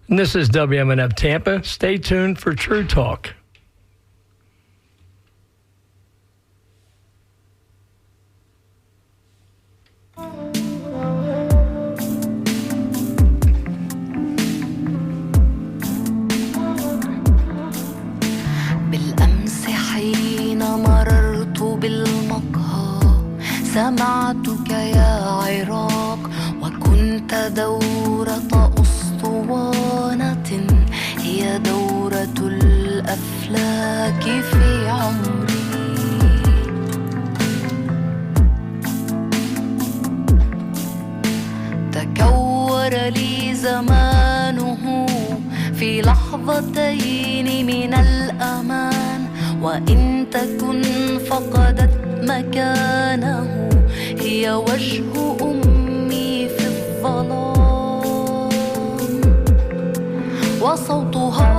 And this is WMNF Tampa. Stay tuned for True Talk. بالأمس حين مررت بالمقهى سمعتك يا عراق وكنت دورة أسطوانة هي دورة الأفلاك في عمري تكور لي زمانه في لحظتين من الأمان وإن تكن فقدت مكانه هي وجه أمي في الظلام وصوتها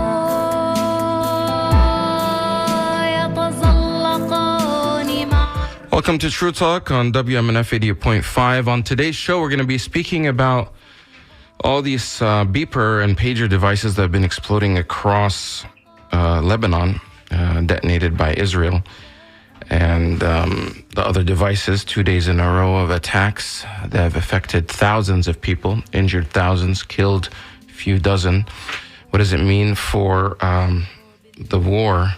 يتزلقان مع. Welcome to True Talk on WMNF 88.5. On today's show, we're going to be speaking about all these beeper and pager devices that have been exploding across Lebanon, detonated by Israel, and the other devices, 2 days in a row of attacks that have affected thousands of people, injured thousands, killed a few dozen. What does it mean for the war?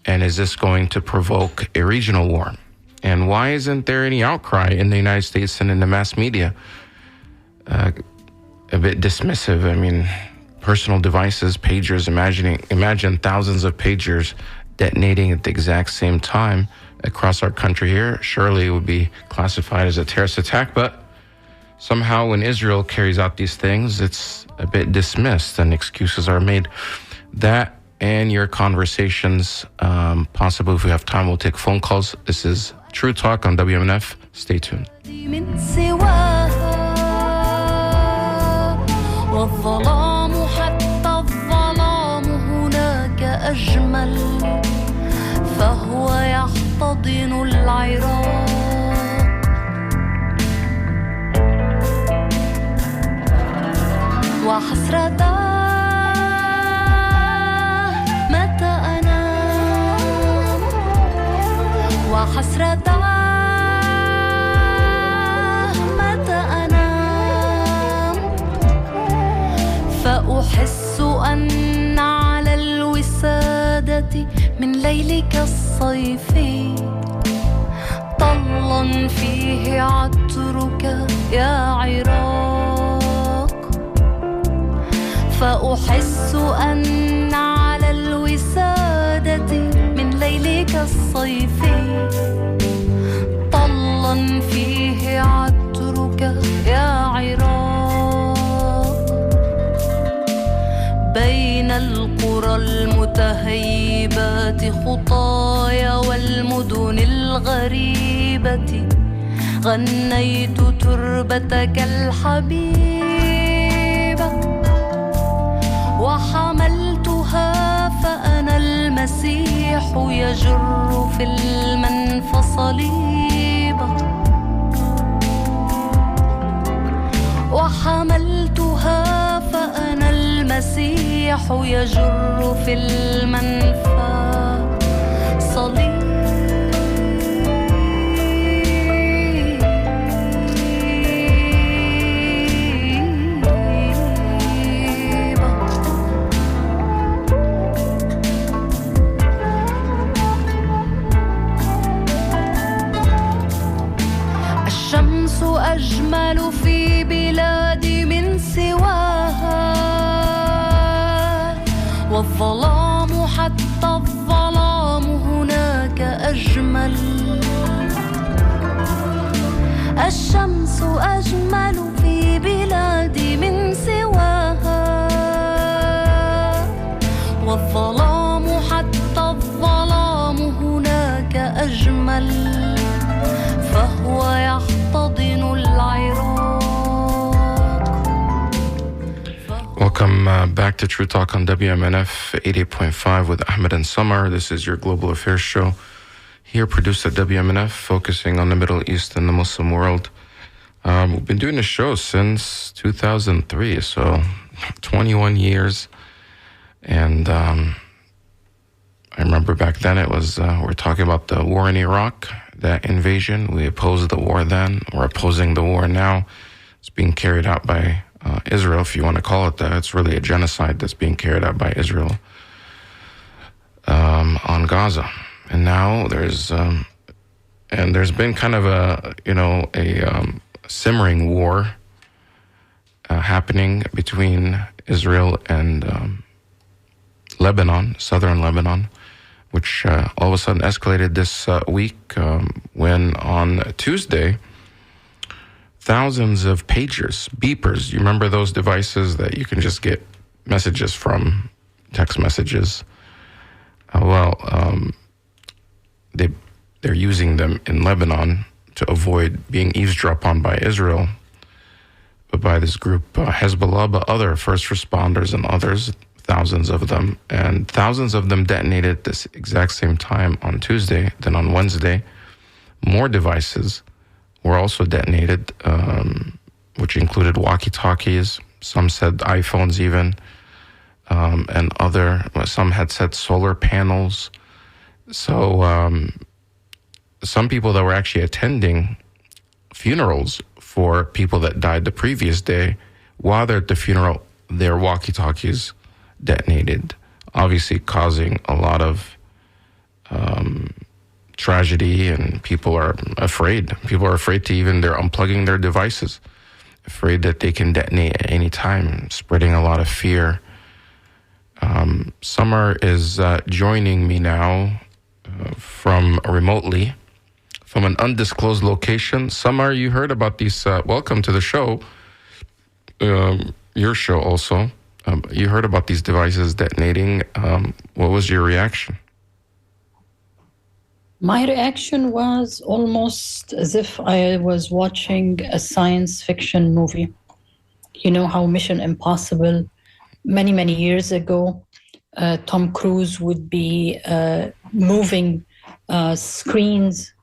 And is this going to provoke a regional war? And why isn't there any outcry in the United States and in the mass media? A bit dismissive. I mean, personal devices, pagers, imagine thousands of pagers detonating at the exact same time across our country here. Surely it would be classified as a terrorist attack, but somehow when Israel carries out these things, it's a bit dismissed and excuses are made. That and your conversations, possibly if we have time, we'll take phone calls. This is True Talk on WMNF. Stay tuned. والظلام حتى الظلام هناك أجمل فهو يحتضن العراق وحسرته متى أنام وحسرته فأحس أن على الوسادة من ليلك الصيفي طلا فيه عطرك يا عراق فأحس أن على الوسادة من ليلك الصيفي طلا فيه عطرك يا عراق بين القرى المتهيبات خطايا والمدن الغريبة غنيت تربتك الحبيبة وحملتها فأنا المسيح يجر في المنفى صليبة وحملتها فأنا المسيح يجر في المنفى صليبا الشمس أجمل في بلادي من سواها والظلام حتى الظلام هناك أجمل الشمس أجمل في بلادي من سواها والظلام حتى الظلام هناك أجمل فهو يحتضن العراق. Welcome back to True Talk on WMNF 88.5 with Ahmed and Samar. This is your global affairs show here produced at WMNF, focusing on the Middle East and the Muslim world. We've been doing this show since 2003, so 21 years. And I remember back then it was, we're talking about the war in Iraq, that invasion. We opposed the war then. We're opposing the war now. It's being carried out by Israel, if you want to call it that. It's really a genocide that's being carried out by Israel on Gaza. And now there's been kind of a simmering war happening between Israel and Lebanon, southern Lebanon, which all of a sudden escalated this week when on Tuesday, thousands of pagers, beepers, you remember those devices that you can just get messages from, text messages? They're using them in Lebanon to avoid being eavesdropped on by Israel, but by this group, Hezbollah, but other first responders and others, thousands of them. And thousands of them detonated at this exact same time on Tuesday. Then on Wednesday, more devices were also detonated, which included walkie-talkies. Some said iPhones even, and some had said solar panels. So some people that were actually attending funerals for people that died the previous day, while they're at the funeral, their walkie-talkies detonated, obviously causing a lot of tragedy, and people are afraid. People are afraid they're unplugging their devices, afraid that they can detonate at any time, spreading a lot of fear. Samar is joining me now from remotely, from an undisclosed location. Samar, you heard about these, welcome to the show, your show also. You heard about these devices detonating. What was your reaction? My reaction was almost as if I was watching a science fiction movie. You know how Mission Impossible, many, many years ago, Tom Cruise would be moving screens,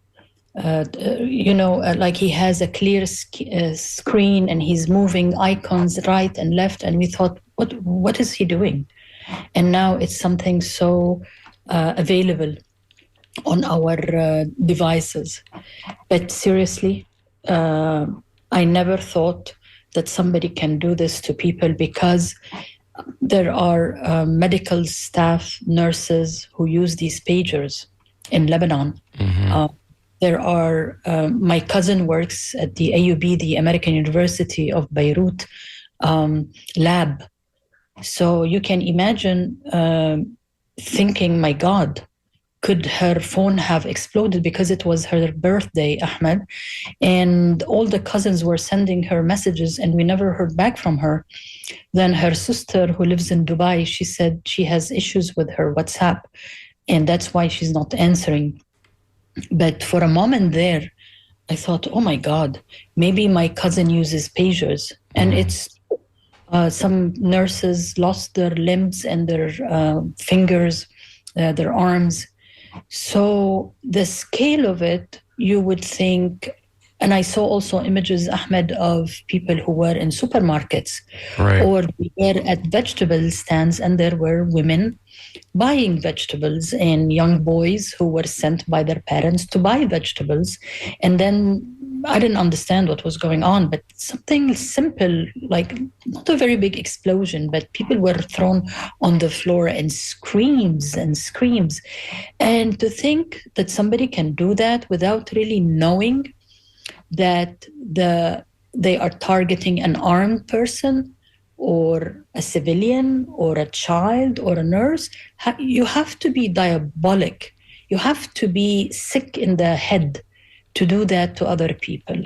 like he has a clear screen and he's moving icons right and left. And we thought, what is he doing? And now it's something so available on our devices. But seriously, I never thought that somebody can do this to people, because there are medical staff, nurses who use these pagers in Lebanon. Mm-hmm. There are, my cousin works at the AUB, the American University of Beirut lab. So you can imagine thinking, my God, could her phone have exploded? Because it was her birthday, Ahmed, and all the cousins were sending her messages and we never heard back from her. Then her sister, who lives in Dubai, she said she has issues with her WhatsApp and that's why she's not answering. But for a moment there, I thought, oh my God, maybe my cousin uses pagers. And it's some nurses lost their limbs and their fingers, their arms. So the scale of it, you would think, and I saw also images, Ahmed, of people who were in supermarkets, right, or we were at vegetable stands, and there were women buying vegetables and young boys who were sent by their parents to buy vegetables. And then I didn't understand what was going on, but something simple, like not a very big explosion, but people were thrown on the floor and screams and screams. And to think that somebody can do that without really knowing that they are targeting an armed person or a civilian or a child or a nurse, you have to be diabolic. You have to be sick in the head to do that to other people.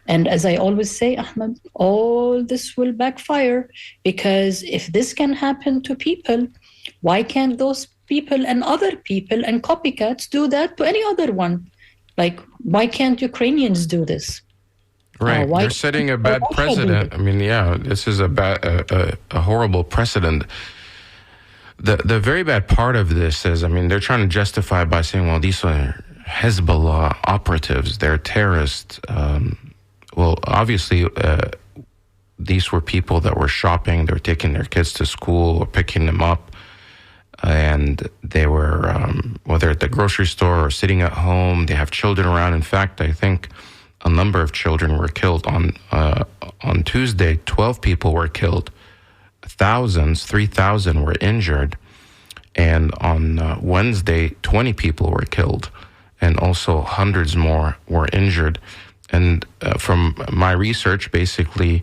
And as I always say, Ahmed, all this will backfire, because if this can happen to people, why can't those people and other people and copycats do that to any other one? Like, why can't Ukrainians do this? Right, they're setting a bad precedent. I mean, yeah, this is a horrible precedent. The very bad part of this is, I mean, they're trying to justify by saying, well, these are Hezbollah operatives, they're terrorists. Well, obviously, these were people that were shopping. They were taking their kids to school or picking them up. And they were, whether at the grocery store or sitting at home, they have children around. In fact, I think a number of children were killed. On Tuesday, 12 people were killed. 3,000 were injured. And on Wednesday, 20 people were killed. And also hundreds more were injured. And from my research, basically,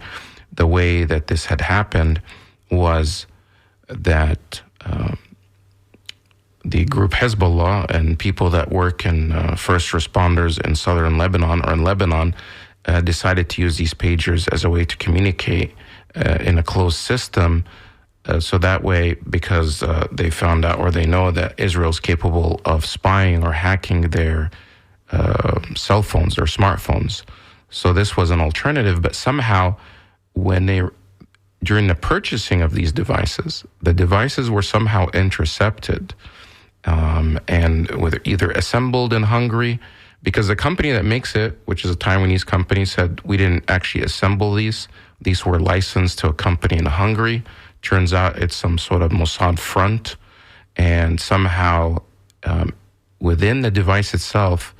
the way that this had happened was that the group Hezbollah and people that work in first responders in southern Lebanon or in Lebanon decided to use these pagers as a way to communicate in a closed system. So that way, because they found out or they know that Israel's capable of spying or hacking their cell phones or smartphones. So this was an alternative, but somehow during the purchasing of these devices, the devices were somehow intercepted and whether either assembled in Hungary, because the company that makes it, which is a Taiwanese company, said we didn't actually assemble these. These were licensed to a company in Hungary. Turns out it's some sort of Mossad front, and somehow within the device itself,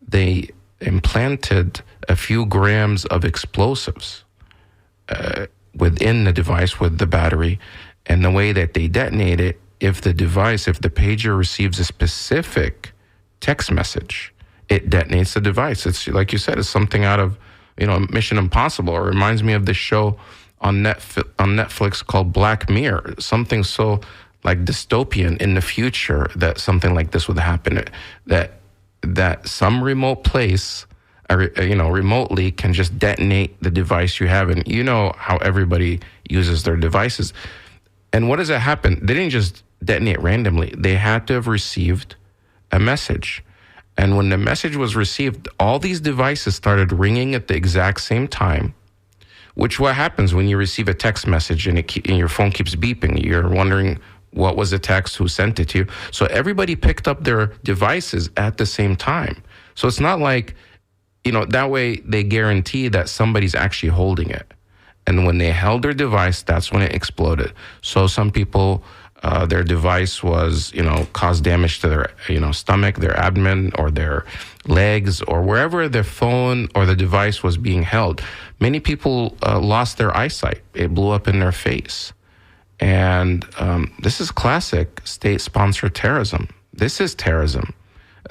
they implanted a few grams of explosives within the device with the battery. And the way that they detonate it, if the pager receives a specific text message, it detonates the device. It's like you said, it's something out of Mission Impossible. It reminds me of this show on Netflix called Black Mirror. Something so like dystopian in the future that something like this would happen. That some remote place, remotely can just detonate the device you have, and you know how everybody uses their devices. And what does that happen? They didn't just detonate randomly. They had to have received a message. And when the message was received, all these devices started ringing at the exact same time, which what happens when you receive a text message and your phone keeps beeping. You're wondering what was the text, who sent it to you. So everybody picked up their devices at the same time. So it's not like, that way they guarantee that somebody's actually holding it. And when they held their device, that's when it exploded. So some people, their device was, caused damage to their, stomach, their abdomen, or their legs, or wherever their phone or the device was being held. Many people lost their eyesight. It blew up in their face. And this is classic state-sponsored terrorism. This is terrorism.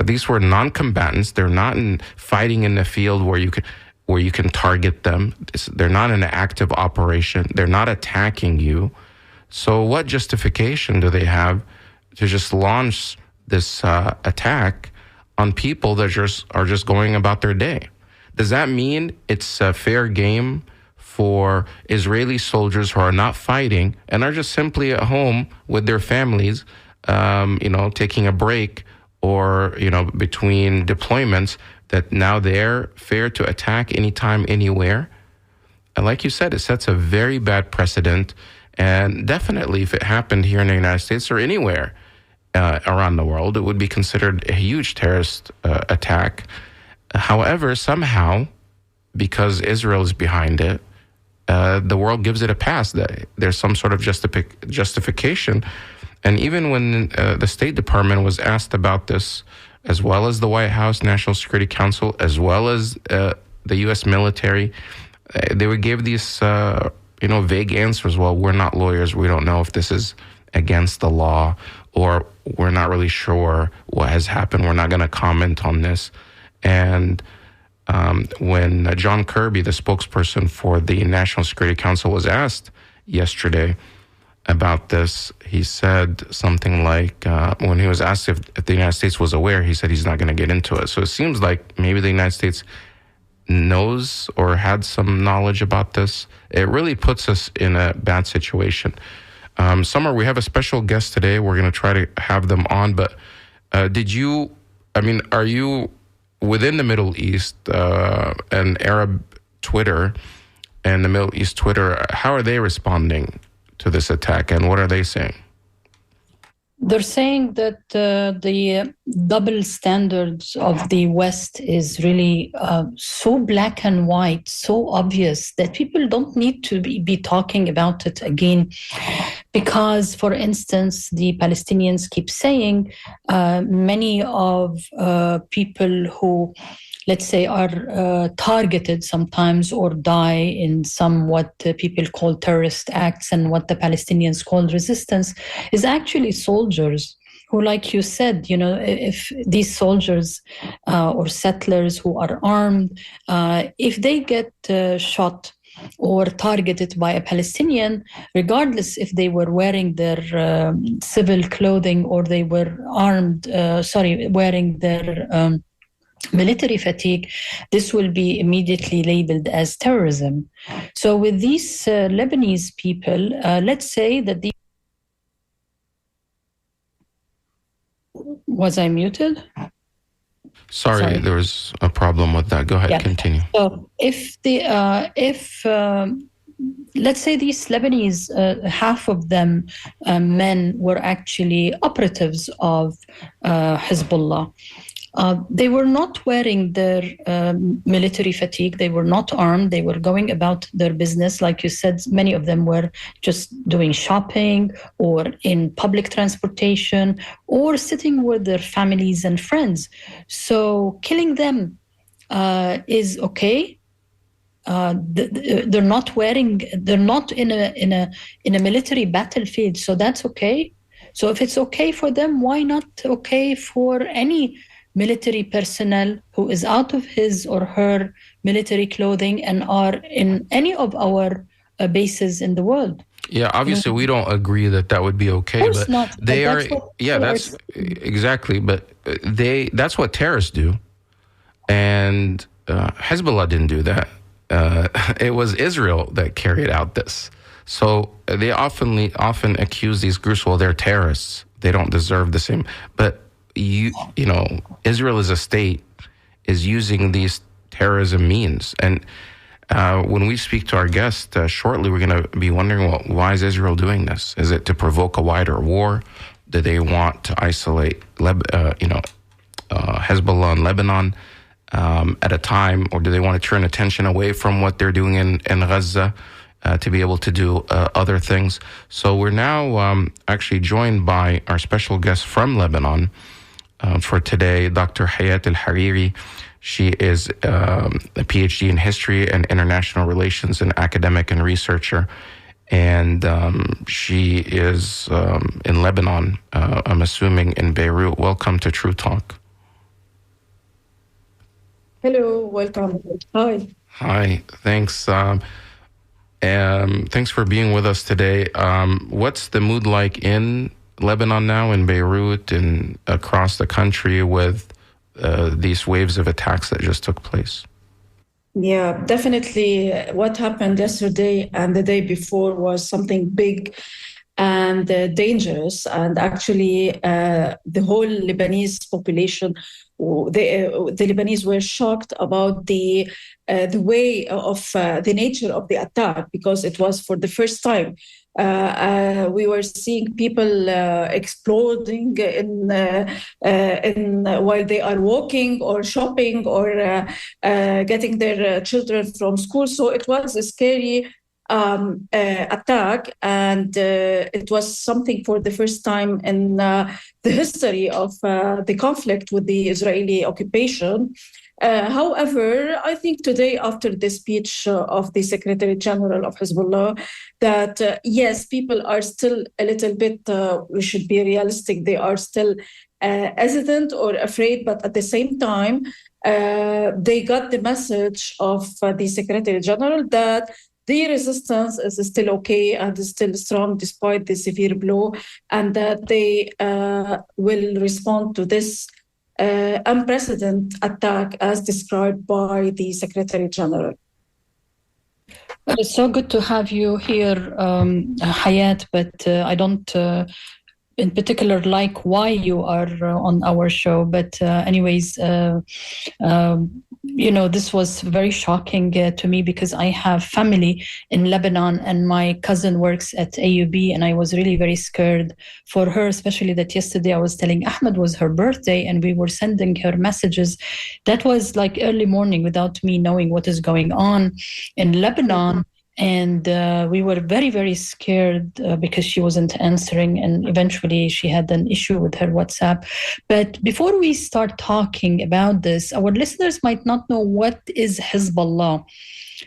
These were non-combatants. They're not fighting in the field where you can target them. They're not in an active operation. They're not attacking you. So what justification do they have to just launch this attack on people that are just going about their day? Does that mean it's a fair game for Israeli soldiers who are not fighting and are just simply at home with their families, taking a break or, between deployments, that now they're fair to attack anytime, anywhere? And like you said, it sets a very bad precedent. And definitely if it happened here in the United States or anywhere around the world, it would be considered a huge terrorist attack. However, somehow, because Israel is behind it, the world gives it a pass. That there's some sort of justification. And even when the State Department was asked about this, as well as the White House, National Security Council, as well as the U.S. military, they would give these vague answers. Well, we're not lawyers. We don't know if this is against the law, or we're not really sure what has happened. We're not going to comment on this. And when John Kirby, the spokesperson for the National Security Council, was asked yesterday about this, he said something like, when he was asked if the United States was aware, he said he's not going to get into it. So it seems like maybe the United States knows or had some knowledge about this. It really puts us in a bad situation. Samar, we have a special guest today. We're going to try to have them on, but are you within the Middle East and Arab Twitter and the Middle East Twitter, how are they responding to this attack, and what are they saying? They're saying that the double standards of the West is really so black and white, so obvious that people don't need to be talking about it again. Because, for instance, the Palestinians keep saying many of people who, let's say, are targeted sometimes or die in some what people call terrorist acts and what the Palestinians call resistance is actually soldiers who, like you said, if these soldiers or settlers who are armed, if they get shot or targeted by a Palestinian, regardless if they were wearing their civil clothing or they were wearing their military fatigue, this will be immediately labeled as terrorism. So with these Lebanese people, let's say that Was I muted? Sorry, there was a problem with that. Go ahead, continue. So let's say these Lebanese, half of them men were actually operatives of Hezbollah. They were not wearing their military fatigue. They were not armed. They were going about their business. Like you said, many of them were just doing shopping or in public transportation or sitting with their families and friends. So killing them is okay. They're not in a military battlefield. So that's okay. So if it's okay for them, why not okay for any military personnel who is out of his or her military clothing and are in any of our bases in the world? Yeah, obviously we don't agree that would be okay, of course but not. they But are. that's Exactly. But that's what terrorists do, and Hezbollah didn't do that. It was Israel that carried out this. So they often accuse these groups, well, they're terrorists. They don't deserve the same. But you know, Israel as a state is using these terrorism means. And when we speak to our guest shortly, we're going to be wondering, well, why is Israel doing this? Is it to provoke a wider war? Do they want to isolate, Hezbollah in Lebanon at a time, or do they want to turn attention away from what they're doing in Gaza to be able to do other things? So we're now actually joined by our special guest from Lebanon for today, Dr. Hayat Al-Hariri. She is a PhD in history and international relations, an academic and researcher. And she is in Lebanon, I'm assuming in Beirut. Welcome to True Talk. Hello, welcome. Hi. Hi, thanks. Thanks for being with us today. What's the mood like in Lebanon now, in Beirut and across the country with these waves of attacks that just took place? Yeah, definitely. What happened yesterday and the day before was something big and dangerous. And actually, the whole Lebanese population, the Lebanese were shocked about the way of the nature of the attack, because it was for the first time. We were seeing people exploding in while they are walking or shopping or getting their children from school. So it was a scary attack, and it was something for the first time in the history of the conflict with the Israeli occupation. However, I think today, after the speech of the Secretary General of Hezbollah, that yes, people are still a little bit, we should be realistic, they are still hesitant or afraid, but at the same time, they got the message of the Secretary General that the resistance is still okay and is still strong despite the severe blow, and that they will respond to this unprecedented attack as described by the Secretary General. It's so good to have you here, Hayat, but I don't in particular like why you are on our show. But anyways, this was very shocking to me because I have family in Lebanon and my cousin works at AUB, and I was really very scared for her, especially that yesterday I was telling Ahmed was her birthday and we were sending her messages. That was like early morning without me knowing what is going on in Lebanon. And we were very, very scared because she wasn't answering. And eventually she had an issue with her WhatsApp. But before we start talking about this, our listeners might not know what is Hezbollah.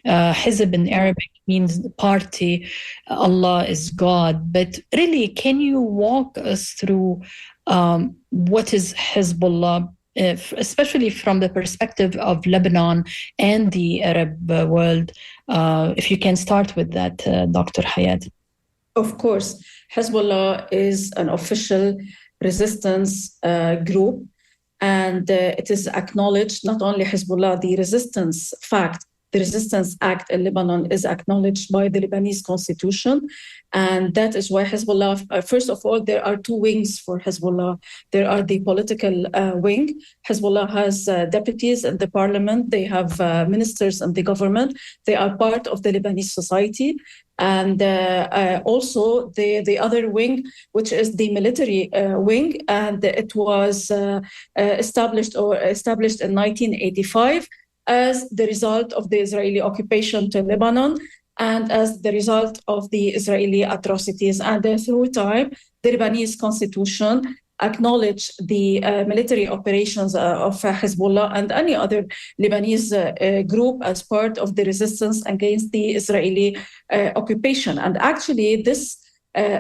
Hizb in Arabic means party. Allah is God. But really, can you walk us through what is Hezbollah? Especially from the perspective of Lebanon and the Arab world. If you can start with that, Dr. Hayat. Of course, Hezbollah is an official resistance group, and it is acknowledged, not only Hezbollah, the resistance act in Lebanon is acknowledged by the Lebanese constitution. And that is why Hezbollah, first of all, there are two wings for Hezbollah. There are the political wing. Hezbollah has deputies in the parliament. They have ministers in the government. They are part of the Lebanese society. And also the other wing, which is the military wing, and it was established in 1985 as the result of the Israeli occupation to Lebanon and as the result of the Israeli atrocities. And through time, the Lebanese constitution acknowledged the military operations of Hezbollah and any other Lebanese group as part of the resistance against the Israeli occupation. And actually, this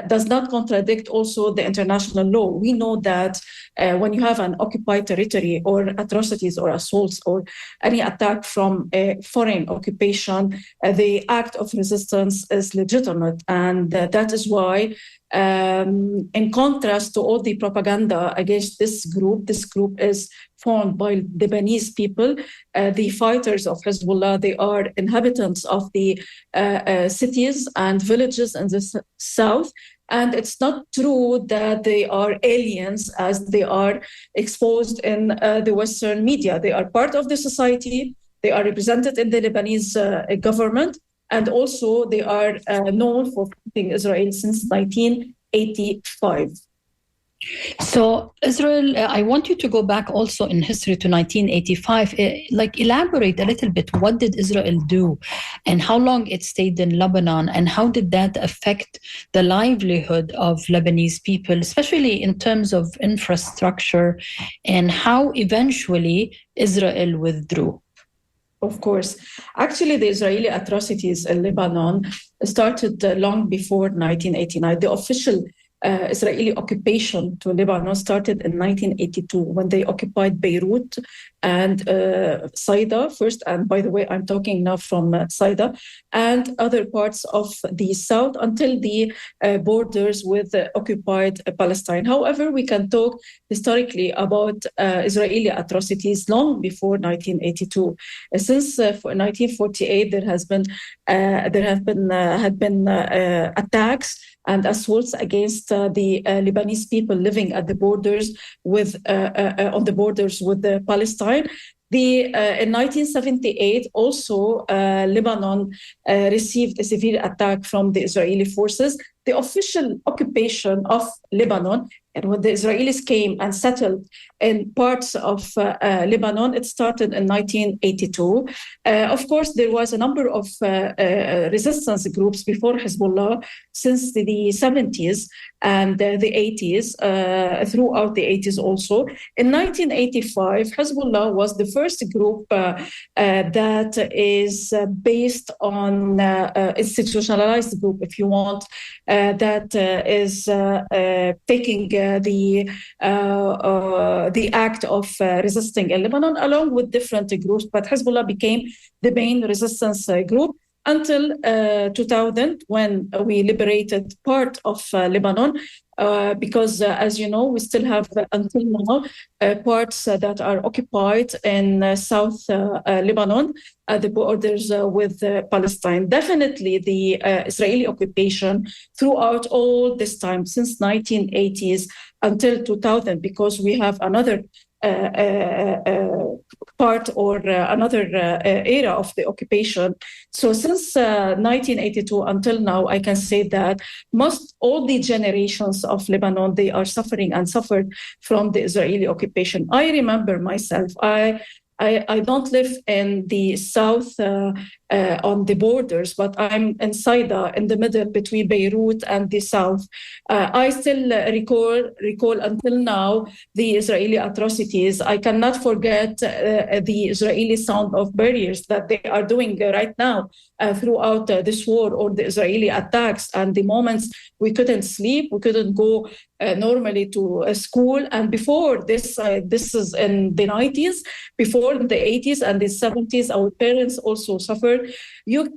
does not contradict also the international law. We know that when you have an occupied territory or atrocities or assaults or any attack from a foreign occupation, the act of resistance is legitimate. And that is why, in contrast to all the propaganda against this group is formed by Lebanese people. The fighters of Hezbollah, they are inhabitants of the cities and villages in the south. And it's not true that they are aliens as they are exposed in the Western media. They are part of the society. They are represented in the Lebanese government. And also they are known for fighting Israel since 1985. So Israel, I want you to go back also in history to 1985. Elaborate a little bit. What did Israel do and how long it stayed in Lebanon and how did that affect the livelihood of Lebanese people, especially in terms of infrastructure, and how eventually Israel withdrew? Of course. Actually, the Israeli atrocities in Lebanon started long before 1989. The official Israeli occupation to Lebanon started in 1982 when they occupied Beirut and Saida first. And by the way, I'm talking now from Saida and other parts of the south until the borders with occupied Palestine. However, we can talk historically about Israeli atrocities long before 1982. Since 1948, there had been attacks and assaults against the Lebanese people living at the borders with on the borders with Palestine. In 1978, also Lebanon received a severe attack from the Israeli forces. The official occupation of Lebanon, and when the Israelis came and settled in parts of Lebanon, it started in 1982. Of course, there was a number of resistance groups before Hezbollah since the 70s and the 80s, throughout the 80s also. In 1985, Hezbollah was the first group that is based on institutionalized group, if you want, that is taking the act of resisting in Lebanon along with different groups, but Hezbollah became the main resistance group. until 2000, when we liberated part of Lebanon. Because, as you know, we still have until now parts that are occupied in South Lebanon, the borders with Palestine. Definitely, the Israeli occupation throughout all this time, since 1980s until 2000, because we have another part or another era of the occupation. So since 1982 until now, I can say that most all the generations of Lebanon, they are suffering and suffered from the Israeli occupation. I remember myself, I don't live in the south on the borders, but I'm in Saida, in the middle between Beirut and the south. I still recall until now the Israeli atrocities. I cannot forget the Israeli sound of barriers that they are doing right now throughout this war, or the Israeli attacks, and the moments we couldn't sleep, we couldn't go normally to school. And before this, this is in the 90s, before the 80s and the 70s, our parents also suffered. You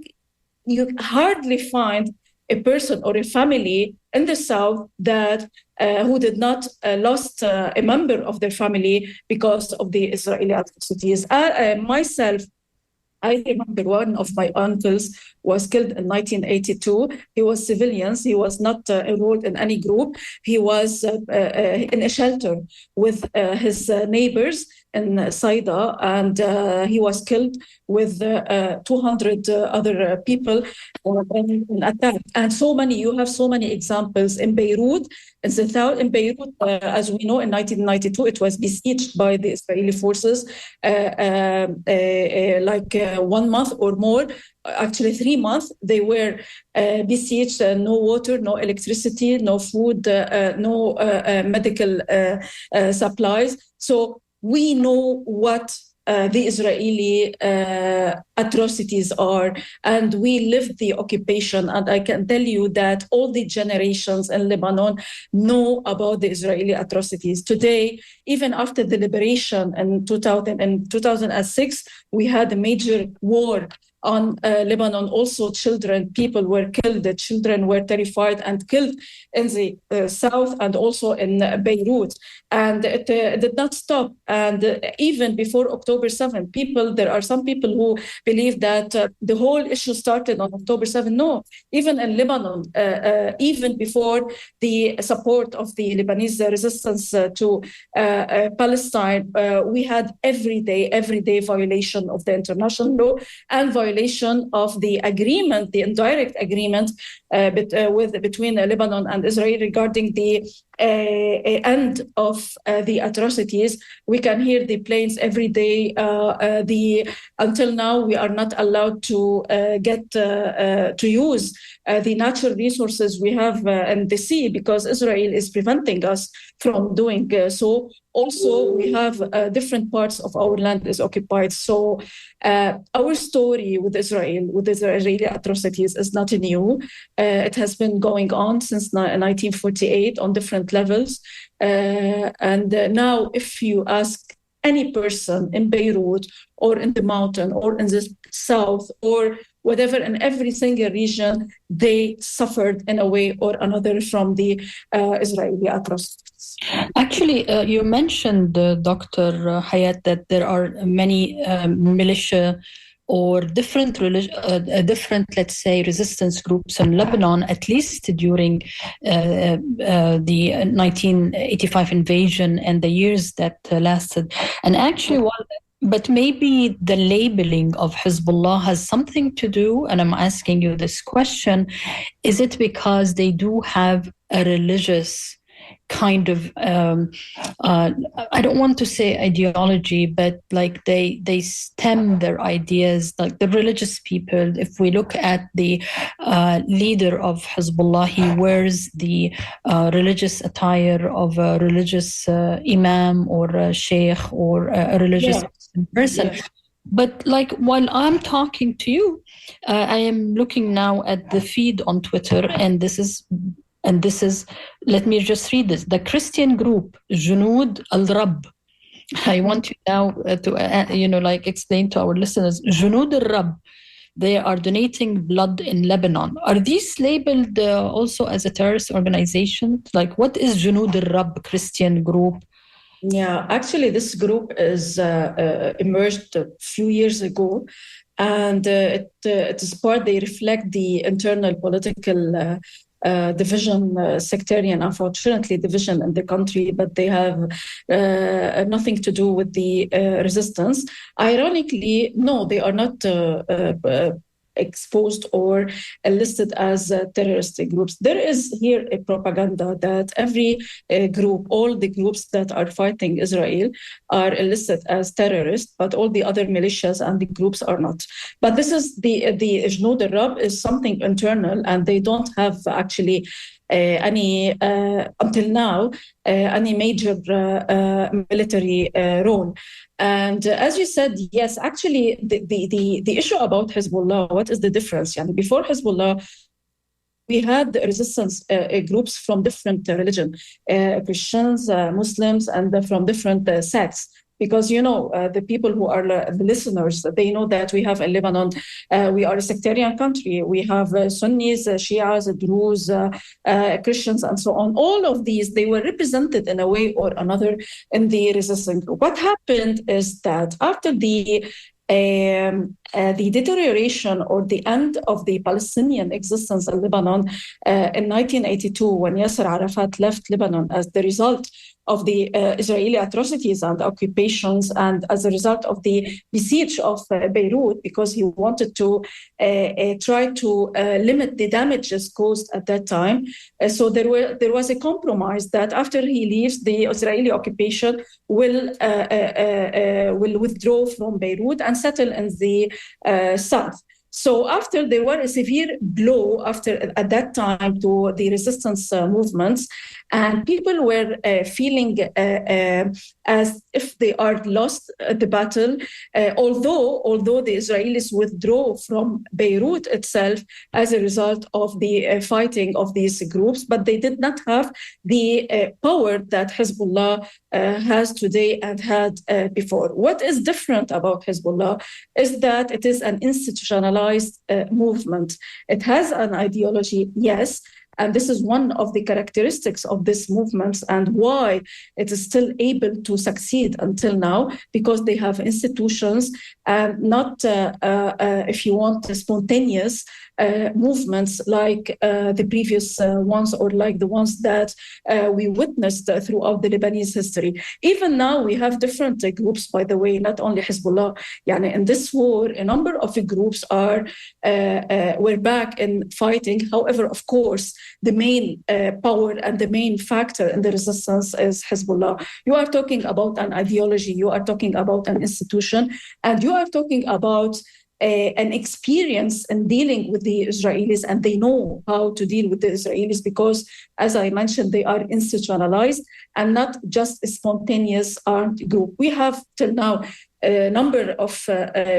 hardly find a person or a family in the south that who did not lost a member of their family because of the Israeli atrocities. Myself, I remember one of my uncles was killed in 1982. He was civilian. He was not enrolled in any group. He was in a shelter with his neighbors in Saida, and he was killed with 200 other people in an attack. And so many, you have so many examples in Beirut. In Beirut, as we know, in 1992, it was besieged by the Israeli forces, 1 month or more, actually 3 months. They were besieged, no water, no electricity, no food, no medical supplies. So we know what the Israeli atrocities are, and we lived the occupation. And I can tell you that all the generations in Lebanon know about the Israeli atrocities. Today, even after the liberation in 2006, we had a major war on Lebanon. Also, people were killed. The children were terrified and killed in the south and also in Beirut. And it did not stop. And even before October 7, there are some people who believe that the whole issue started on October 7. No, even in Lebanon, even before the support of the Lebanese resistance to Palestine, we had everyday violation of the international law and violation of the agreement, the indirect agreement between Lebanon and Israel regarding the end of the atrocities. We can hear the planes every day. Until now, we are not allowed to get to use the natural resources we have in the sea, because Israel is preventing us from doing so. Also, we have different parts of our land is occupied. So our story with Israel, with Israeli atrocities, is not new. It has been going on since 1948 on different levels. And now, if you ask any person in Beirut or in the mountain or in the south or whatever, in every single region, they suffered in a way or another from the Israeli atrocities. Actually, you mentioned, Dr. Hayat, that there are many militia or different, let's say, resistance groups in Lebanon, at least during the 1985 invasion and the years that lasted. And actually, but maybe the labeling of Hezbollah has something to do, and I'm asking you this question, is it because they do have a religious kind of, I don't want to say ideology, but like they stem their ideas, like the religious people. If we look at the leader of Hezbollah, he wears the religious attire of a religious imam or a sheikh or a religious person. Yeah. But like while I'm talking to you, I am looking now at the feed on Twitter, and this is, let me just read this. The Christian group, Junud al-Rab. I want you now to, explain to our listeners, Junud al-Rab, they are donating blood in Lebanon. Are these labeled also as a terrorist organization? Like, what is Junud al-Rab Christian group? Yeah, actually, this group is emerged a few years ago, and it is part. They reflect the internal political division, sectarian, unfortunately, division in the country, but they have nothing to do with the resistance. Ironically, no, they are not exposed or listed as terroristic groups. There is here a propaganda that every group, all the groups that are fighting Israel are listed as terrorists, but all the other militias and the groups are not. But this is the Jnoud al-Rab is something internal, and they don't have actually any until now any major military role. And as you said, yes, actually, the issue about Hezbollah, what is the difference? Before Hezbollah, we had resistance groups from different religion, Christians, Muslims, and from different sects. Because, the people who are the listeners, they know that we have in Lebanon, we are a sectarian country. We have Sunnis, Shias, Druze, Christians, and so on. All of these, they were represented in a way or another in the resistance group. What happened is that after the deterioration or the end of the Palestinian existence in Lebanon in 1982, when Yasser Arafat left Lebanon as the result of the Israeli atrocities and occupations, and as a result of the besiege of Beirut, because he wanted to try to limit the damages caused at that time. So there was a compromise that after he leaves, the Israeli occupation will withdraw from Beirut and settle in the south. So after there were a severe blow at that time to the resistance movements, and people were feeling as if they are lost at the battle, although the Israelis withdraw from Beirut itself as a result of the fighting of these groups, but they did not have the power that Hezbollah has today and had before. What is different about Hezbollah is that it is an institutionalized movement. It has an ideology, yes, and this is one of the characteristics of this movement and why it is still able to succeed until now, because they have institutions and not, if you want, spontaneous movements like the previous ones or like the ones that we witnessed throughout the Lebanese history. Even now, we have different groups, by the way, not only Hezbollah. In this war, a number of groups were back in fighting. However, of course, the main power and the main factor in the resistance is Hezbollah. You are talking about an ideology, you are talking about an institution, and you are talking about an experience in dealing with the Israelis, and they know how to deal with the Israelis because, as I mentioned, they are institutionalized and not just a spontaneous armed group. We have till now a number of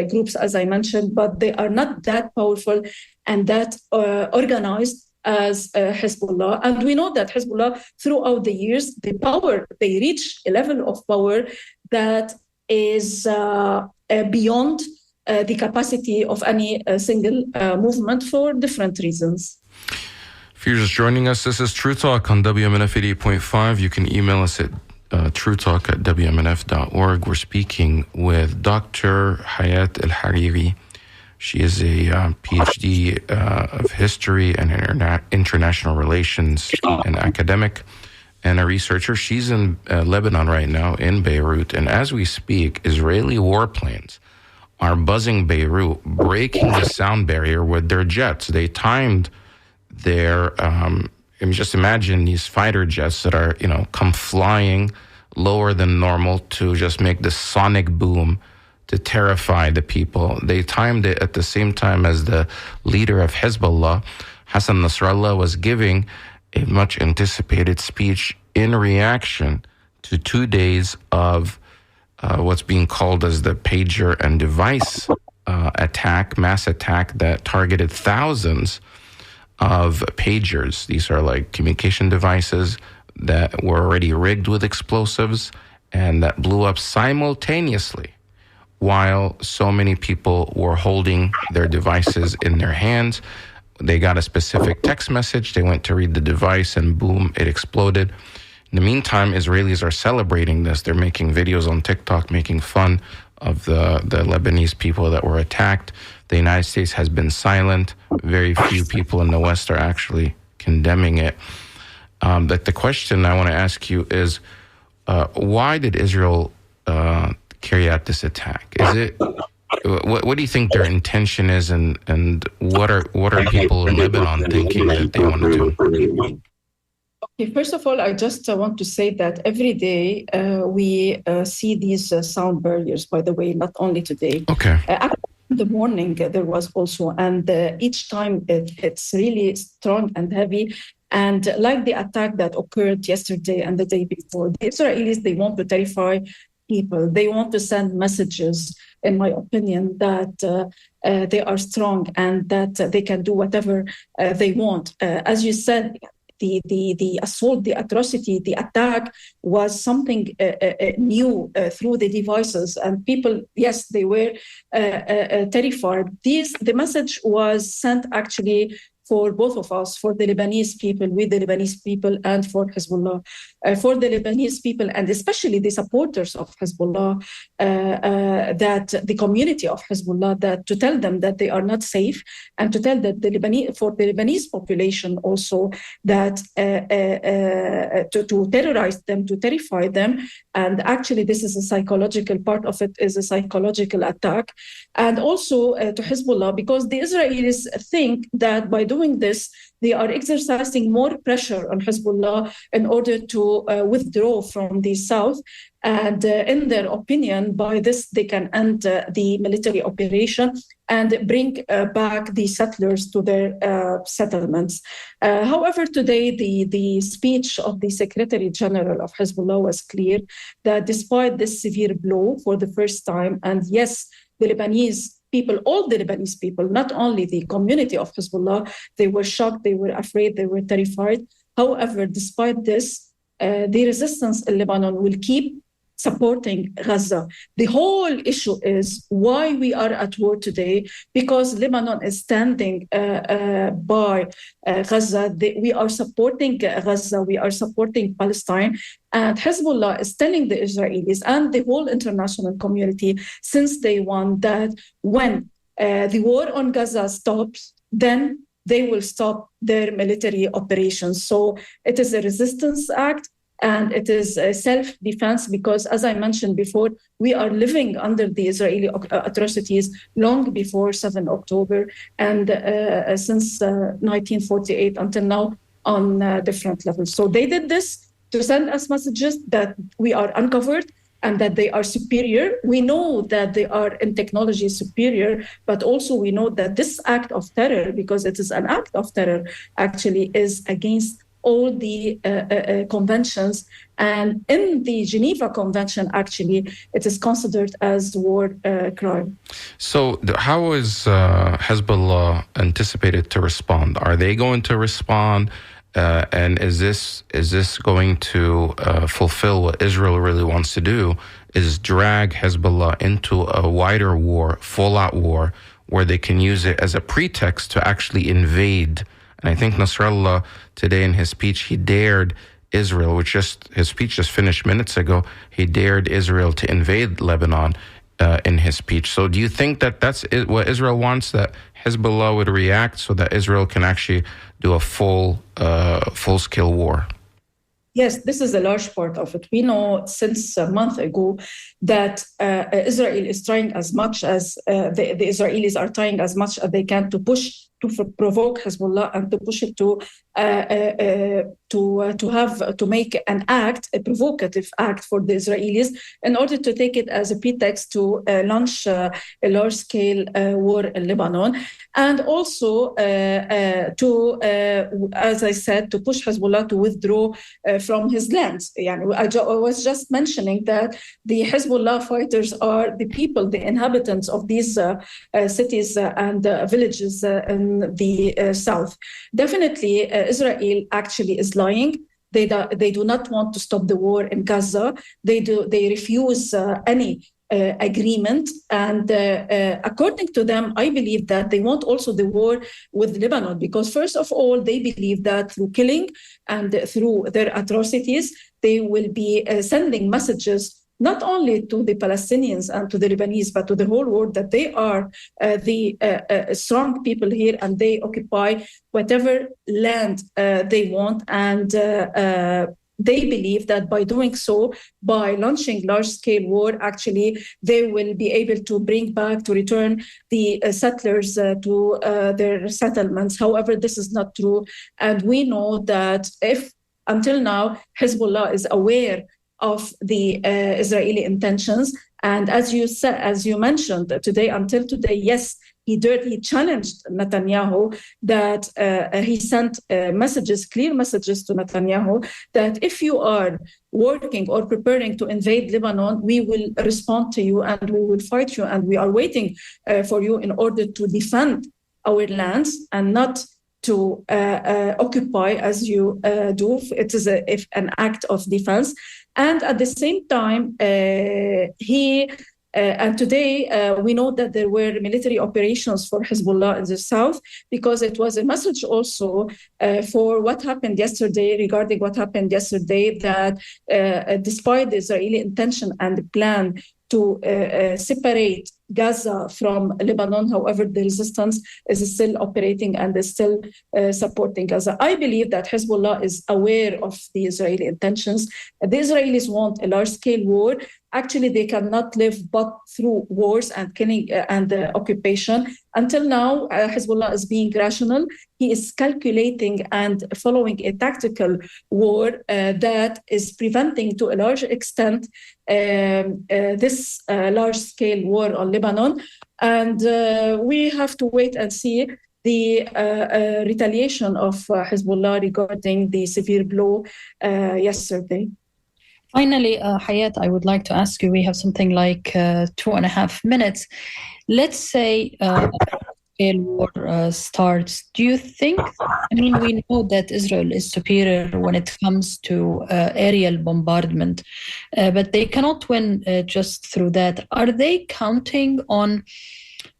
groups, as I mentioned, but they are not that powerful and that organized as Hezbollah. And we know that Hezbollah, throughout the years, they reach a level of power that is beyond the capacity of any single movement for different reasons. If you're just joining us, this is True Talk on WMNF 88.5. You can email us at truetalk@wmnf.org. We're speaking with Dr. Hayat El-Hariri. She is a PhD of history and international relations, an academic and a researcher. She's in Lebanon right now, in Beirut. And as we speak, Israeli warplanes are buzzing Beirut, breaking the sound barrier with their jets. They timed their, just imagine these fighter jets that are, come flying lower than normal to just make this sonic boom to terrify the people. They timed it at the same time as the leader of Hezbollah, Hassan Nasrallah, was giving a much anticipated speech in reaction to 2 days of what's being called as the pager and device attack, mass attack that targeted thousands of pagers. These are like communication devices that were already rigged with explosives and that blew up simultaneously while so many people were holding their devices in their hands. They got a specific text message. They went to read the device and boom, it exploded. In the meantime, Israelis are celebrating this. They're making videos on TikTok, making fun of the Lebanese people that were attacked. The United States has been silent. Very few people in the West are actually condemning it. But the question I want to ask you is, why did Israel carry out this attack? Is it what do you think their intention is, and what are people in Lebanon thinking that they want to do? Okay, first of all, I just want to say that every day we see these sound barriers, by the way, not only today. Okay. In the morning, there was also, and each time it's really strong and heavy. And like the attack that occurred yesterday and the day before, the Israelis, they want to terrify people. They want to send messages, in my opinion, that they are strong and that they can do whatever they want. As you said, the assault, the atrocity, the attack was something new through the devices, and people, yes, they were terrified. The message was sent actually for both of us, for the Lebanese people, with the Lebanese people, and for Hezbollah. For the Lebanese people, and especially the supporters of Hezbollah, that the community of Hezbollah, that to tell them that they are not safe, and to tell that for the Lebanese population also, that to terrorize them, to terrify them. And actually, this is a psychological part of it, is a psychological attack. And also to Hezbollah, because the Israelis think that by doing this, they are exercising more pressure on Hezbollah in order to withdraw from the south. And in their opinion, by this, they can end the military operation and bring back the settlers to their settlements. However, today, the speech of the Secretary General of Hezbollah was clear that despite this severe blow for the first time, and yes, the Lebanese people, all the Lebanese people, not only the community of Hezbollah, they were shocked, they were afraid, they were terrified. However, despite this, the resistance in Lebanon will keep supporting Gaza. The whole issue is why we are at war today, because Lebanon is standing by Gaza. We are supporting Gaza, we are supporting Palestine, and Hezbollah is telling the Israelis and the whole international community since day one that when the war on Gaza stops, then they will stop their military operations. So it is a resistance act. And it is self-defense because, as I mentioned before, we are living under the Israeli atrocities long before 7 October and since 1948 until now on different levels. So they did this to send us messages that we are uncovered and that they are superior. We know that they are in technology superior, but also we know that this act of terror, because it is an act of terror, actually is against all the conventions. And in the Geneva Convention, actually, it is considered as war crime. So how is Hezbollah anticipated to respond? Are they going to respond? And is this going to fulfill what Israel really wants to do, is drag Hezbollah into a wider war, full-out war, where they can use it as a pretext to actually invade? And I think Nasrallah today in his speech, he dared Israel, his speech just finished minutes ago, he dared Israel to invade Lebanon in his speech. So do you think that that's what Israel wants, that Hezbollah would react so that Israel can actually do a full-scale war? Yes, this is a large part of it. We know since a month ago that Israel is trying as much as the Israelis are trying as much as they can to push, to provoke Hezbollah and to push it to make an act, a provocative act for the Israelis, in order to take it as a pretext to launch a large-scale war in Lebanon, and also as I said, to push Hezbollah to withdraw from his lands. I was just mentioning that the Hezbollah fighters are the people, the inhabitants of these cities and villages in the south. Definitely, Israel actually is lying. They do not want to stop the war in Gaza. They refuse any agreement. And according to them, I believe that they want also the war with Lebanon, because first of all, they believe that through killing and through their atrocities, they will be sending messages not only to the Palestinians and to the Lebanese, but to the whole world, that they are the strong people here and they occupy whatever land they want. And they believe that by doing so, by launching large-scale war, actually, they will be able to return the settlers to their settlements. However, this is not true. And we know that if, until now, Hezbollah is aware of the Israeli intentions. And as you mentioned today, until today, yes, he challenged Netanyahu, that he sent clear messages to Netanyahu, that if you are working or preparing to invade Lebanon, we will respond to you and we will fight you, and we are waiting for you in order to defend our lands and not to occupy as you do. It is an act of defense. And at the same time, and today, we know that there were military operations for Hezbollah in the south, because it was a message also for what happened yesterday, regarding what happened yesterday, that despite the Israeli intention and the plan to separate Gaza from Lebanon, however, the resistance is still operating and is still supporting Gaza. I believe that Hezbollah is aware of the Israeli intentions. The Israelis want a large-scale war. Actually, they cannot live but through wars and killing and occupation. Until now, Hezbollah is being rational. He is calculating and following a tactical war that is preventing, to a large extent, this large-scale war on Lebanon. And we have to wait and see the retaliation of Hezbollah regarding the severe blow yesterday. Finally, Hayat, I would like to ask you, we have something like 2.5 minutes. Let's say scale war starts. Do you think, we know that Israel is superior when it comes to aerial bombardment, but they cannot win just through that. Are they counting on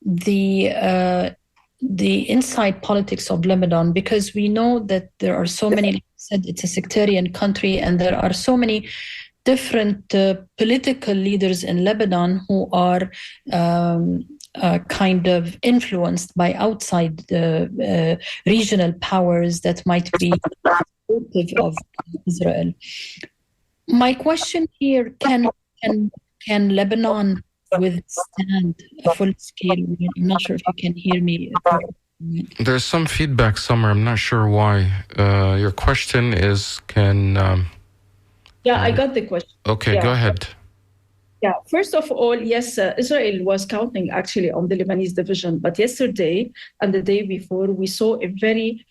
the inside politics of Lebanon? Because we know that there are so many, like I said, it's a sectarian country, and there are so many different political leaders in Lebanon who are kind of influenced by outside regional powers that might be supportive of Israel. My question here, can Lebanon withstand a full-scale war? I'm not sure if you can hear me. There's some feedback, Samar. I'm not sure why. Your question is, can... Yeah, I got the question. Okay, yeah. Go ahead. Yeah, first of all, yes, Israel was counting actually on the Lebanese division. But yesterday and the day before, we saw a very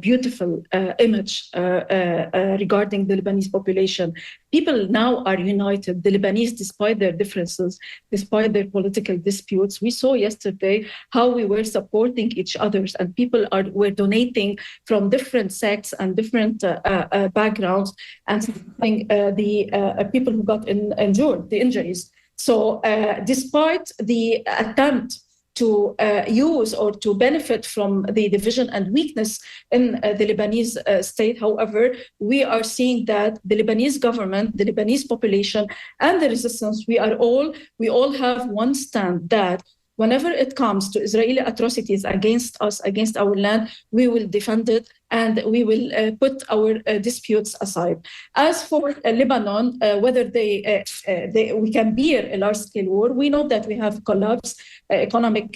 beautiful image regarding the Lebanese population. People now are united. The Lebanese, despite their differences, despite their political disputes, we saw yesterday how we were supporting each other, and people were donating from different sects and different backgrounds, and supporting the people who got injured, the injuries. So despite the attempt to use or to benefit from the division and weakness in the Lebanese state. However, we are seeing that the Lebanese government, the Lebanese population, and the resistance, we all have one stand, that whenever it comes to Israeli atrocities against us, against our land, we will defend it, and we will put our disputes aside. As for Lebanon, whether we can bear a large-scale war, we know that we have collapsed economic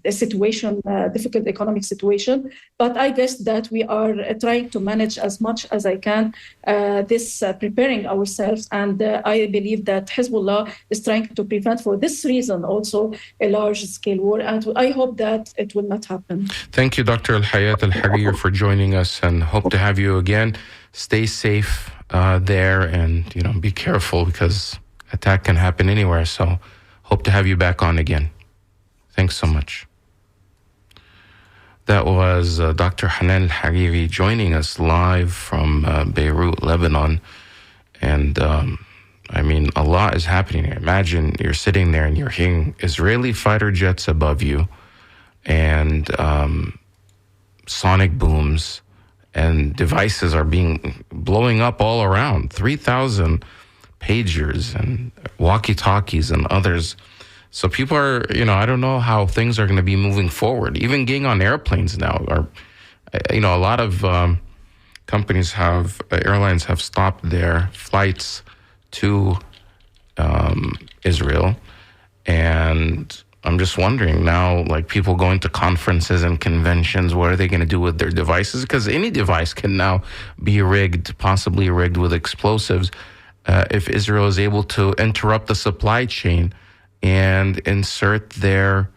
situation, difficult economic situation. But I guess that we are trying to manage as much as I can preparing ourselves. And I believe that Hezbollah is trying to prevent, for this reason, also a large-scale war. And I hope that it will not happen. Thank you, Dr. Al-Hayat Al-Harir, for joining us, and hope to have you again. Stay safe there, and be careful, because attack can happen anywhere. So hope to have you back on again. Thanks so much. That was Dr. Hanan Al-Hariri joining us live from Beirut, Lebanon. And I mean, a lot is happening. Imagine you're sitting there and you're hearing Israeli fighter jets above you and sonic booms and devices are blowing up all around. 3,000 pagers and walkie-talkies and others. So people are, I don't know how things are going to be moving forward. Even getting on airplanes now are, a lot of airlines have stopped their flights to Israel. And I'm just wondering now, like people going to conferences and conventions, what are they going to do with their devices? Because any device can now be possibly rigged with explosives. If Israel is able to interrupt the supply chain and insert their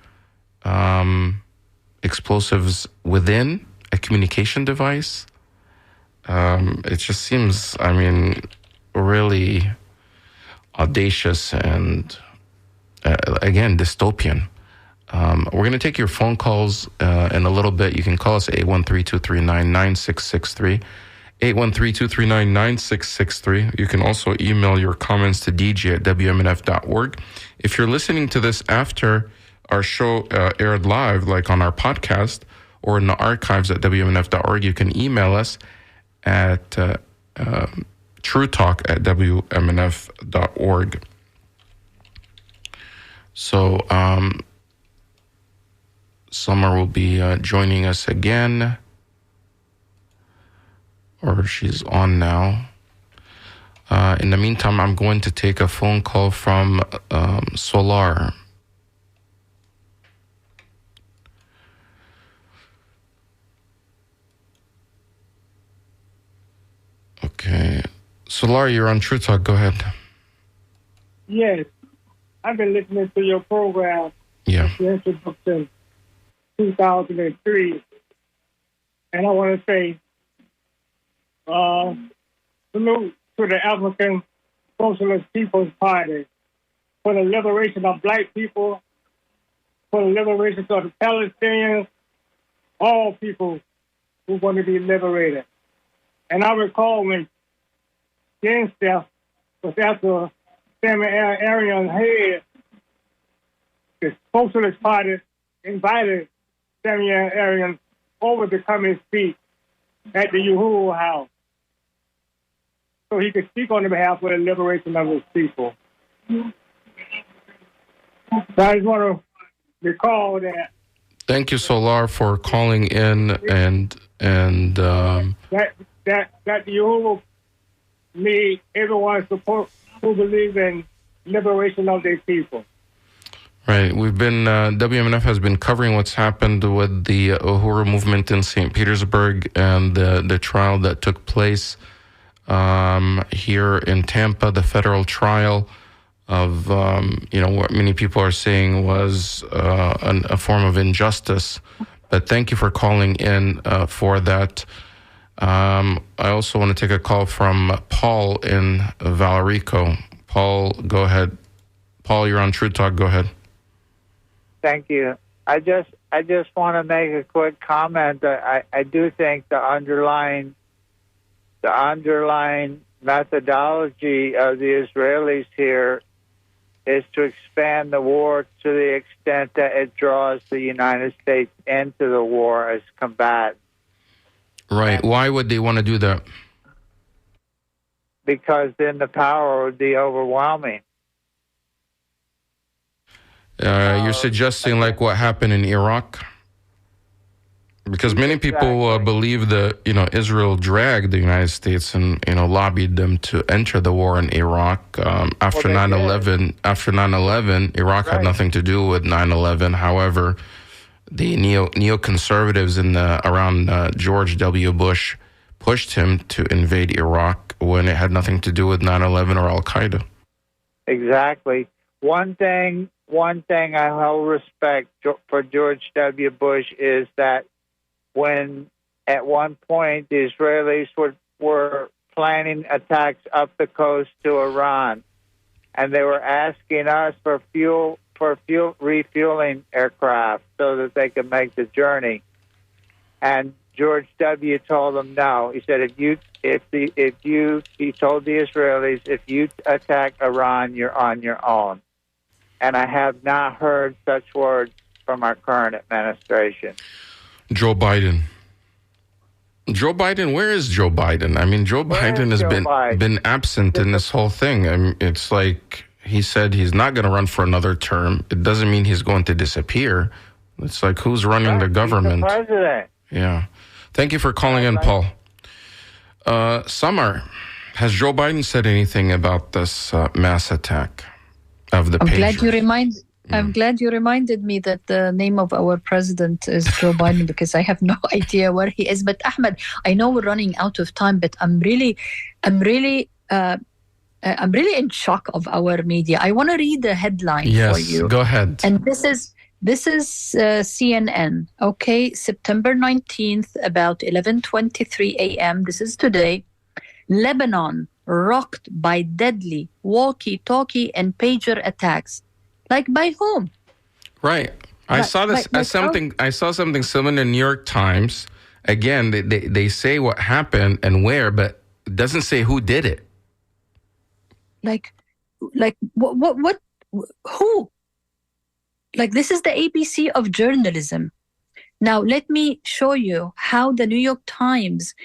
explosives within a communication device, it just seems, really audacious and, again, dystopian. We're going to take your phone calls in a little bit. You can call us at 813-239-9663. 813-239-9663. You can also email your comments to dj@wmnf.org. If you're listening to this after our show aired live, like on our podcast or in the archives at wmnf.org, you can email us at truetalk@wmnf.org. So Samar will be joining us again. Or she's on now. In the meantime, I'm going to take a phone call from Solar. Okay. Solar, you're on True Talk. Go ahead. Yes. I've been listening to your program. Yeah. Since 2003. And I want to say, salute to the African Socialist People's Party for the liberation of black people, for the liberation of the Palestinians, all people who want to be liberated. And I recall when Gangster was after Samar Arian head, the Socialist Party invited Samar Arian over to come and speak at the Uhuru House, so he could speak on the behalf of the liberation of his people. So I just want to recall that. Thank you, Solar, for calling in and that the Uhuru need everyone support who believe in liberation of their people. Right. We've been, WMNF has been covering what's happened with the Uhuru movement in St. Petersburg and the trial that took place here in Tampa, the federal trial of, what many people are saying was a form of injustice. But thank you for calling in for that. I also want to take a call from Paul in Valerico. Paul, go ahead. Paul, you're on True Talk. Go ahead. Thank you. I just want to make a quick comment. I do think the underlying methodology of the Israelis here is to expand the war to the extent that it draws the United States into the war as combatant. Right. Why would they want to do that? Because then the power would be overwhelming. You're suggesting like what happened in Iraq? Because many people believe that, Israel dragged the United States and, lobbied them to enter the war in Iraq. After 9/11, Iraq had nothing to do with 9/11. However, the neoconservatives around George W. Bush pushed him to invade Iraq when it had nothing to do with 9/11 or Al-Qaeda. Exactly. One thing I hold respect for George W. Bush is that when at one point the Israelis were planning attacks up the coast to Iran, and they were asking us for refueling aircraft so that they could make the journey. And George W. told him no. He said, he told the Israelis, if you attack Iran, you're on your own. And I have not heard such words from our current administration. Joe Biden. Where is Joe Biden? I mean, Joe Biden has been absent in this whole thing. I mean, it's like he said he's not going to run for another term. It doesn't mean he's going to disappear. It's like, who's running the government? He's the president. Yeah. Thank you for calling in, Paul. Samar, has Joe Biden said anything about this mass attack of the pagers? I'm glad you reminded me that the name of our president is Joe Biden, because I have no idea where he is. But Ahmed, I know we're running out of time, but I'm really in shock of our media. I want to read the headline for you. Yes, go ahead. And this is CNN. Okay, September 19th, about 11:23 a.m. This is today. Lebanon rocked by deadly walkie-talkie and pager attacks. Like by whom? Right. I saw something similar in the New York Times. Again, they say what happened and where, but it doesn't say who did it. Like what who? Like, this is the ABC of journalism. Now, let me show you how the New York Times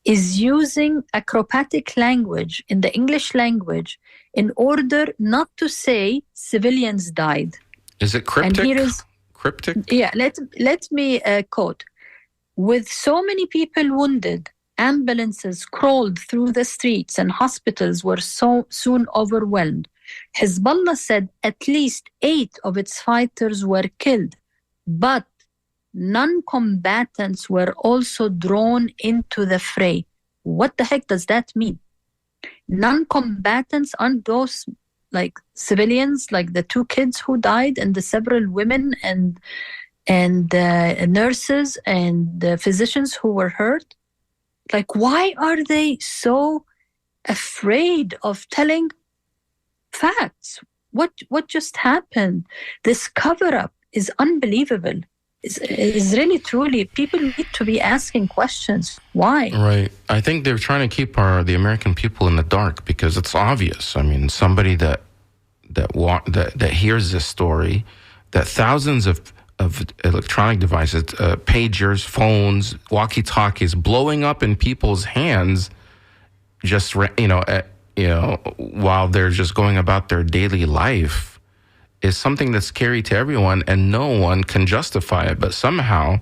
is using acrobatic language in the English language in order not to say civilians died. Is it cryptic? And here is cryptic? Yeah, let me quote. With so many people wounded, ambulances crawled through the streets and hospitals were so soon overwhelmed. Hezbollah said at least 8 of its fighters were killed, but non-combatants were also drawn into the fray. What the heck does that mean? Non-combatants aren't those like civilians, like the 2 kids who died and the several women and nurses and the physicians who were hurt? Like, why are they so afraid of telling facts? What just happened? This cover-up is unbelievable. Is really, truly, people need to be asking questions. Why? Right. I think they're trying to keep the American people in the dark because it's obvious. I mean, somebody that hears this story, that thousands of electronic devices, pagers, phones, walkie-talkies blowing up in people's hands, just while they're just going about their daily life, is something that's scary to everyone, and no one can justify it. But somehow,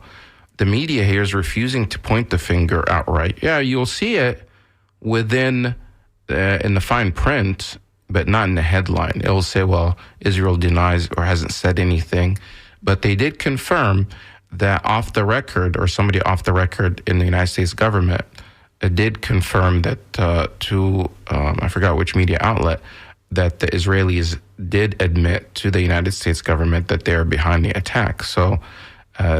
the media here is refusing to point the finger outright. Yeah, you'll see it within in the fine print, but not in the headline. It will say, well, Israel denies or hasn't said anything. But they did confirm that off the record, or somebody off the record in the United States government did confirm that to, I forgot which media outlet, that the Israelis did admit to the United States government that they're behind the attack. So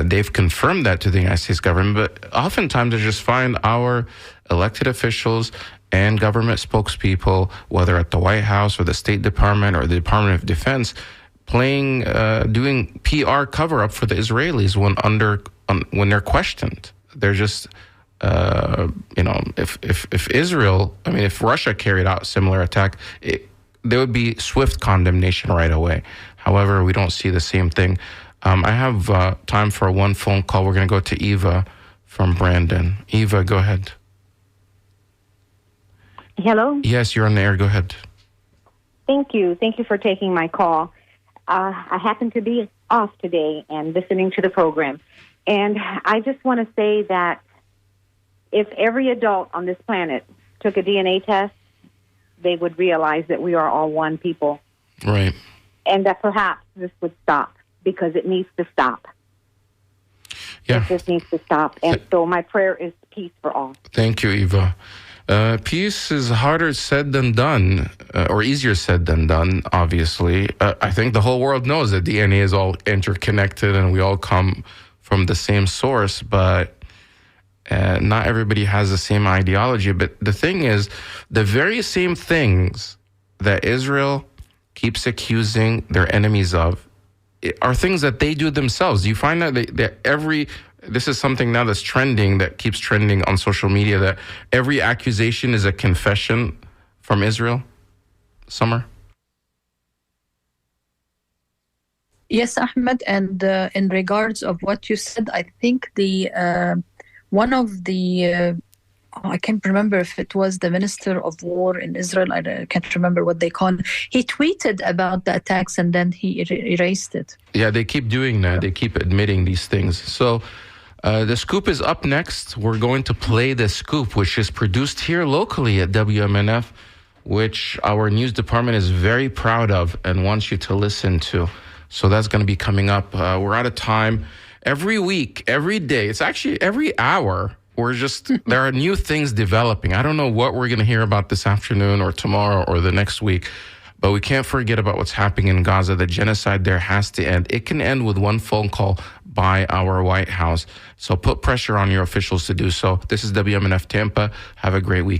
they've confirmed that to the United States government, but oftentimes they just find our elected officials and government spokespeople, whether at the White House or the State Department or the Department of Defense, doing PR cover-up for the Israelis when they're questioned. They're just, if Israel, if Russia carried out a similar attack, there would be swift condemnation right away. However, we don't see the same thing. I have time for one phone call. We're going to go to Eva from Brandon. Eva, go ahead. Hello? Yes, you're on the air. Go ahead. Thank you. Thank you for taking my call. I happen to be off today and listening to the program. And I just want to say that if every adult on this planet took a DNA test, they would realize that we are all one people. Right. And that perhaps this would stop, because it needs to stop. Yeah. This needs to stop. And so my prayer is peace for all. Thank you, Eva. Peace is harder said than done, or easier said than done, obviously. I think the whole world knows that DNA is all interconnected and we all come from the same source, but not everybody has the same ideology. But the thing is, the very same things that Israel keeps accusing their enemies of are things that they do themselves. You find that this is something now that's trending, that keeps trending on social media, that every accusation is a confession from Israel? Samar? Yes, Ahmed, and in regards of what you said, I think the one of the I can't remember if it was the Minister of War in Israel. I can't remember what they call it. He tweeted about the attacks and then he erased it. Yeah, they keep doing that. They keep admitting these things. So the scoop is up next. We're going to play the scoop, which is produced here locally at WMNF, which our news department is very proud of and wants you to listen to. So that's going to be coming up. We're out of time. Every week, every day, it's actually every hour, there are new things developing. I don't know what we're going to hear about this afternoon or tomorrow or the next week, but we can't forget about what's happening in Gaza. The genocide there has to end. It can end with one phone call by our White House. So put pressure on your officials to do so. This is WMNF Tampa. Have a great week.